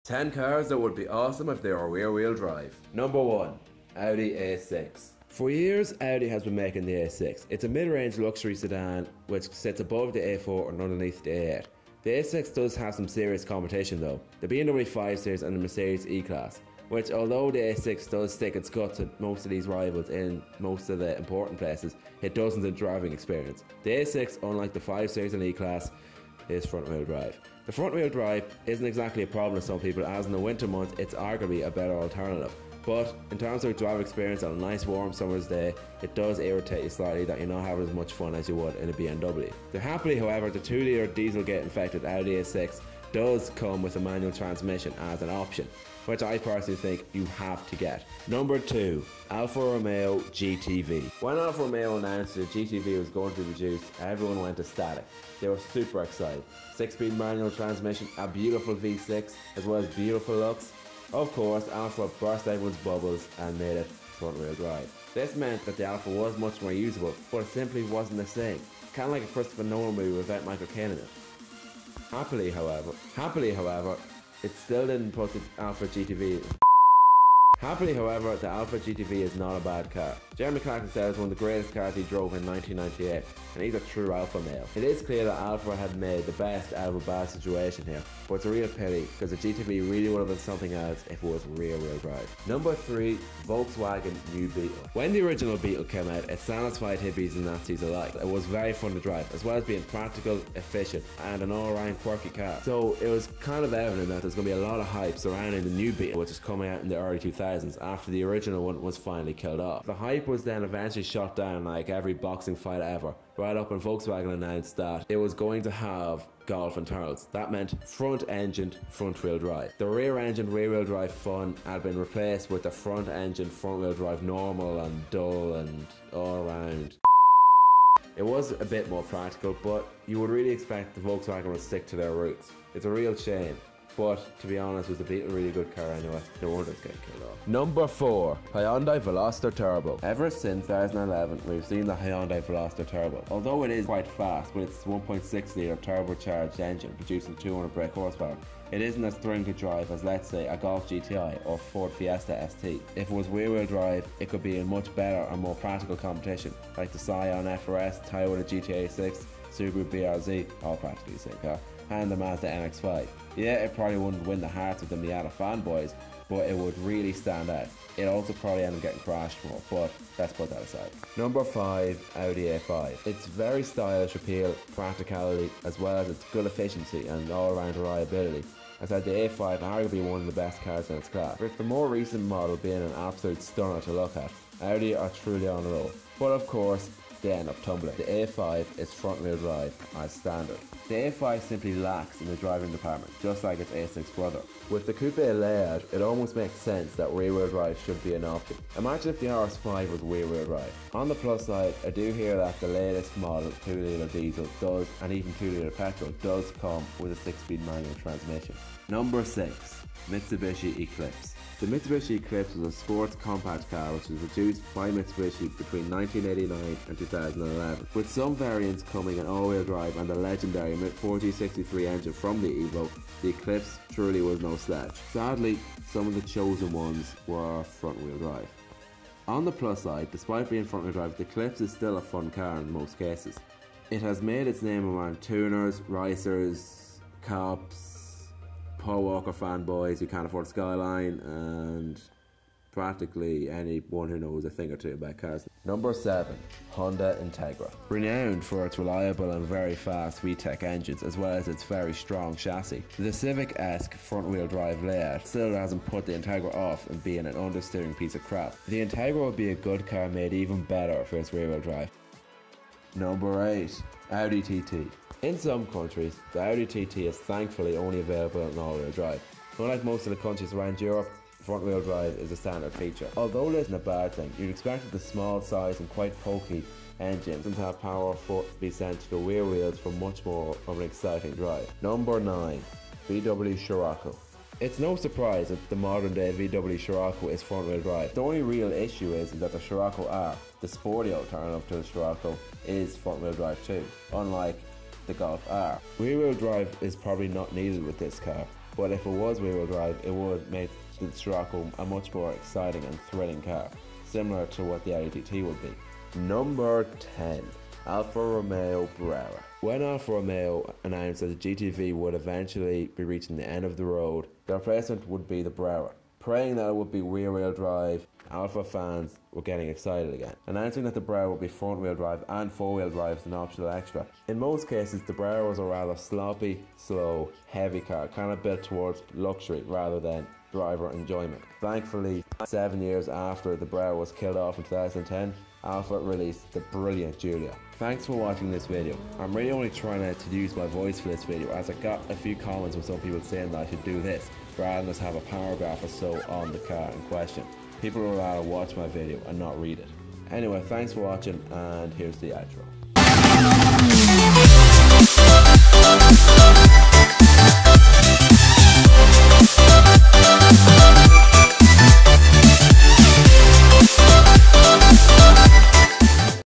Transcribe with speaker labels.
Speaker 1: 10 cars that would be awesome if they were rear-wheel drive. Number 1. Audi A6. For years, Audi has been making the A6. It's a mid-range luxury sedan which sits above the A4 and underneath the A8. The A6 does have some serious competition though, the BMW 5 Series and the Mercedes E-Class, which although the A6 does stick its guts at most of these rivals in most of the important places, it doesn't in driving experience. The A6, unlike the 5 Series and E-Class, is front-wheel drive. The front-wheel drive isn't exactly a problem to some people, as in the winter months it's arguably a better alternative. But in terms of drive experience on a nice warm summer's day, it does irritate you slightly that you're not having as much fun as you would in a BMW. Happily, however, the 2-litre diesel-gate infected Audi A6 does come with a manual transmission as an option, which I personally think you have to get. Number 2. Alfa Romeo GTV. When Alfa Romeo announced that GTV was going to be reduced, everyone went ecstatic. They were super excited. 6-speed manual transmission, a beautiful V6, as well as beautiful looks. Of course, Alfa burst everyone's bubbles and made it front-wheel drive. This meant that the Alfa was much more usable, but it simply wasn't the same. Kind of like a Christopher Nolan movie without Michael Caine in it. Happily, however, it still didn't put the Alfa GTV. Happily, however, the Alfa GTV is not a bad car. Jeremy Clarkson said it was one of the greatest cars he drove in 1998, and he's a true Alfa male. It is clear that Alfa had made the best out of a bad situation here, but it's a real pity because the GTV really would have been something else if it was rear-wheel drive. Number 3. Volkswagen New Beetle. When the original Beetle came out, it satisfied hippies and Nazis alike. It was very fun to drive, as well as being practical, efficient, and an all-around quirky car. So it was kind of evident that there's going to be a lot of hype surrounding the New Beetle, which is coming out in the early 2000s. After the original one was finally killed off. The hype was then eventually shot down like every boxing fight ever, right up when Volkswagen announced that it was going to have Golf internals. That meant front-engined, front-wheel drive. The rear-engined, rear-wheel drive fun had been replaced with the front-engined, front-wheel drive normal and dull and all around. It was a bit more practical, but you would really expect the Volkswagen would stick to their roots. It's a real shame. But to be honest, was the Beetle a really good car anyway? No wonder it's getting killed off. Number 4. Hyundai Veloster Turbo. Ever since 2011, we've seen the Hyundai Veloster Turbo. Although it is quite fast with its 1.6-litre turbocharged engine producing 200 brake horsepower, it isn't as thrilling to drive as, let's say, a Golf GTI or Ford Fiesta ST. If it was rear-wheel drive, it could be in much better and more practical competition, like the Scion FRS, Toyota GT86, Subaru BRZ, all practically the same car, and the Mazda MX-5. Yeah, it probably wouldn't win the hearts of the Miata fanboys, but it would really stand out. It also probably ended up getting crashed more, but let's put that aside. Number 5. Audi A5. Its very stylish appeal, practicality, as well as its good efficiency and all-around reliability has had the A5 arguably one of the best cars in its class, with the more recent model being an absolute stunner to look at. Audi are truly on a roll. But of course, they end up tumbling. The A5 is front-wheel drive as standard. The A5 simply lacks in the driving department, just like its A6 brother. With the coupe layout, it almost makes sense that rear-wheel drive should be an option. Imagine if the RS5 was rear-wheel drive. On the plus side, I do hear that the latest model 2-litre diesel does, and even 2-litre petrol, does come with a 6-speed manual transmission. Number 6. Mitsubishi Eclipse. The Mitsubishi Eclipse was a sports compact car which was produced by Mitsubishi between 1989 and 2011, with some variants coming in all-wheel drive and the legendary 4G63 engine from the Evo. The Eclipse truly was no slouch. Sadly, some of the chosen ones were front-wheel drive. On the plus side, despite being front-wheel drive, the Eclipse is still a fun car in most cases. It has made its name among tuners, racers, cops, Paul Walker fanboys who can't afford Skyline, and practically anyone who knows a thing or two about cars. Number 7. Honda Integra. Renowned for its reliable and very fast VTEC engines, as well as its very strong chassis, the Civic-esque front-wheel drive layout still hasn't put the Integra off and being an understeering piece of crap. The Integra would be a good car made even better for its rear-wheel drive. Number 8. Audi TT. In some countries, the Audi TT is thankfully only available in all-wheel drive. Unlike most of the countries around Europe, front-wheel drive is a standard feature. Although this isn't a bad thing, you'd expect the small size and quite pokey engine to have power be sent to the rear wheels for much more of an exciting drive. Number 9. VW Scirocco. It's no surprise that the modern day VW Scirocco is front-wheel drive. The only real issue is that the Scirocco R, the sporty alternative to the Scirocco, is front-wheel drive too, unlike the Golf R. Rear-wheel drive is probably not needed with this car, but if it was rear-wheel drive, it would make the Scirocco a much more exciting and thrilling car, similar to what the Audi TT would be. Number 10. Alfa Romeo Brera. When Alfa Romeo announced that the GTV would eventually be reaching the end of the road, their replacement would be the Brera. Praying that it would be rear-wheel drive, Alfa fans were getting excited again. Announcing that the Brera would be front-wheel drive and four-wheel drive as an optional extra. In most cases, the Brera was a rather sloppy, slow, heavy car, kind of built towards luxury rather than driver enjoyment. Thankfully, 7 years after the Brera was killed off in 2010, Alfa released the brilliant Giulia. Thanks for watching this video. I'm really only trying to use my voice for this video, as I got a few comments from some people saying that I should do this rather than just have a paragraph or so on the car in question. People are allowed to watch my video and not read it. Anyway, thanks for watching, and here's the outro.